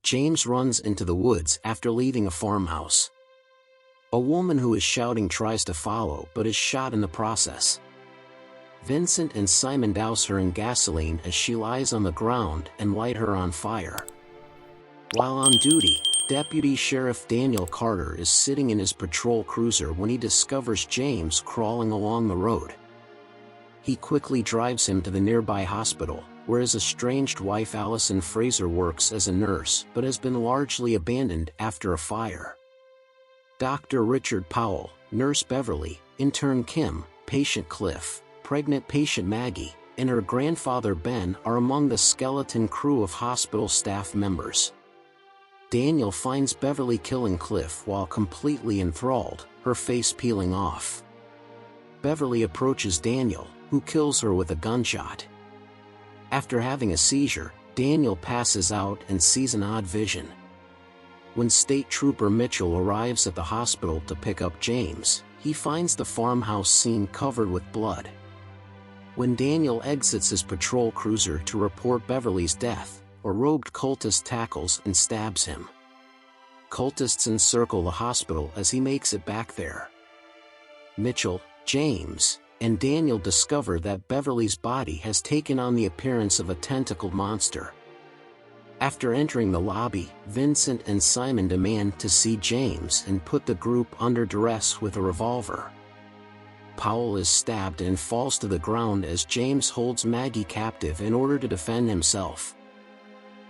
James runs into the woods after leaving a farmhouse. A woman who is shouting tries to follow but is shot in the process. Vincent and Simon douse her in gasoline as she lies on the ground and light her on fire. While on duty, Deputy Sheriff Daniel Carter is sitting in his patrol cruiser when he discovers James crawling along the road. He quickly drives him to the nearby hospital, where his estranged wife Allison Fraser works as a nurse but has been largely abandoned after a fire. Dr. Richard Powell, Nurse Beverly, intern Kim, patient Cliff, pregnant patient Maggie, and her grandfather Ben are among the skeleton crew of hospital staff members. Daniel finds Beverly killing Cliff while completely enthralled, her face peeling off. Beverly approaches Daniel, who kills her with a gunshot. After having a seizure, Daniel passes out and sees an odd vision. When State Trooper Mitchell arrives at the hospital to pick up James, he finds the farmhouse scene covered with blood. When Daniel exits his patrol cruiser to report Beverly's death, a robed cultist tackles and stabs him. Cultists encircle the hospital as he makes it back there. Mitchell, James, and Daniel discover that Beverly's body has taken on the appearance of a tentacled monster. After entering the lobby, Vincent and Simon demand to see James and put the group under duress with a revolver. Powell is stabbed and falls to the ground as James holds Maggie captive in order to defend himself.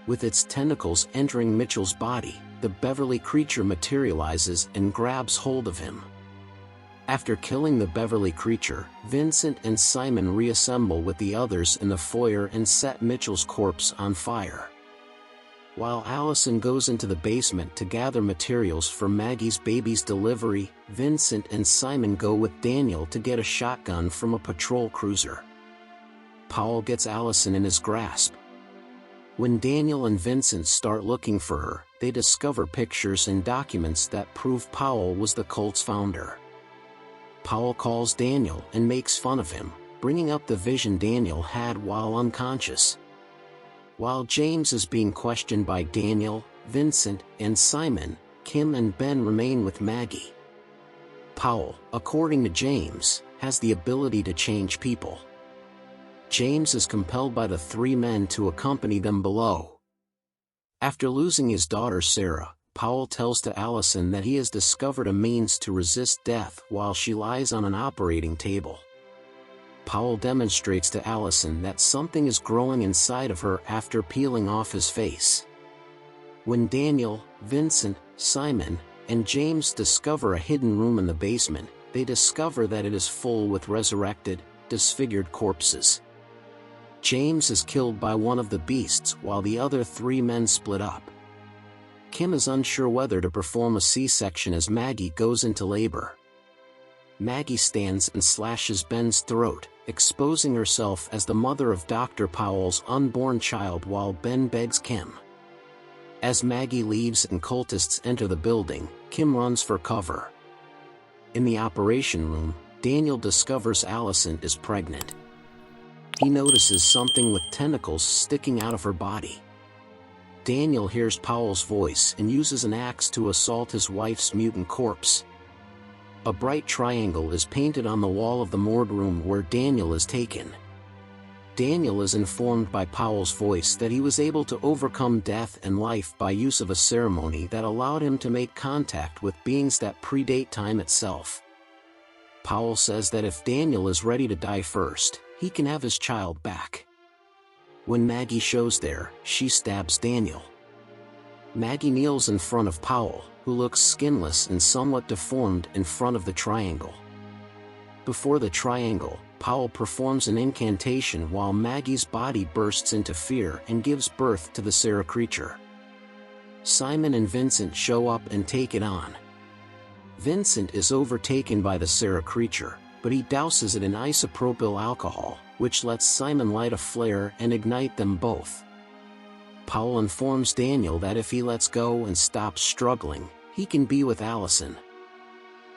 With its tentacles entering Mitchell's body, the Beverly creature materializes and grabs hold of him. After killing the Beverly creature, Vincent and Simon reassemble with the others in the foyer and set Mitchell's corpse on fire. While Allison goes into the basement to gather materials for Maggie's baby's delivery, Vincent and Simon go with Daniel to get a shotgun from a patrol cruiser. Powell gets Allison in his grasp. When Daniel and Vincent start looking for her, they discover pictures and documents that prove Powell was the cult's founder. Powell calls Daniel and makes fun of him, bringing up the vision Daniel had while unconscious. While James is being questioned by Daniel, Vincent, and Simon, Kim and Ben remain with Maggie. Powell, according to James, has the ability to change people. James is compelled by the three men to accompany them below. After losing his daughter Sarah, Powell tells to Allison that he has discovered a means to resist death while she lies on an operating table. Powell demonstrates to Allison that something is growing inside of her after peeling off his face. When Daniel, Vincent, Simon, and James discover a hidden room in the basement, they discover that it is full with resurrected, disfigured corpses. James is killed by one of the beasts while the other three men split up. Kim is unsure whether to perform a C-section as Maggie goes into labor. Maggie stands and slashes Ben's throat, exposing herself as the mother of Dr. Powell's unborn child while Ben begs Kim. As Maggie leaves and cultists enter the building, Kim runs for cover. In the operation room, Daniel discovers Allison is pregnant. He notices something with tentacles sticking out of her body. Daniel hears Powell's voice and uses an axe to assault his wife's mutant corpse. A bright triangle is painted on the wall of the morgue room where Daniel is taken. Daniel is informed by Powell's voice that he was able to overcome death and life by use of a ceremony that allowed him to make contact with beings that predate time itself. Powell says that if Daniel is ready to die first, he can have his child back. When Maggie shows there, she stabs Daniel. Maggie kneels in front of Powell, who looks skinless and somewhat deformed in front of the triangle. Before the triangle, Powell performs an incantation while Maggie's body bursts into fear and gives birth to the Sarah creature. Simon and Vincent show up and take it on. Vincent is overtaken by the Sarah creature, but he douses it in isopropyl alcohol, which lets Simon light a flare and ignite them both. Powell informs Daniel that if he lets go and stops struggling, he can be with Allison.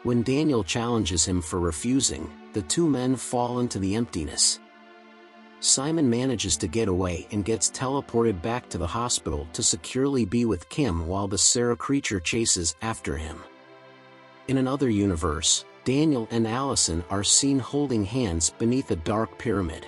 When Daniel challenges him for refusing, the two men fall into the emptiness. Simon manages to get away and gets teleported back to the hospital to securely be with Kim while the Sarah creature chases after him. In another universe, Daniel and Allison are seen holding hands beneath a dark pyramid.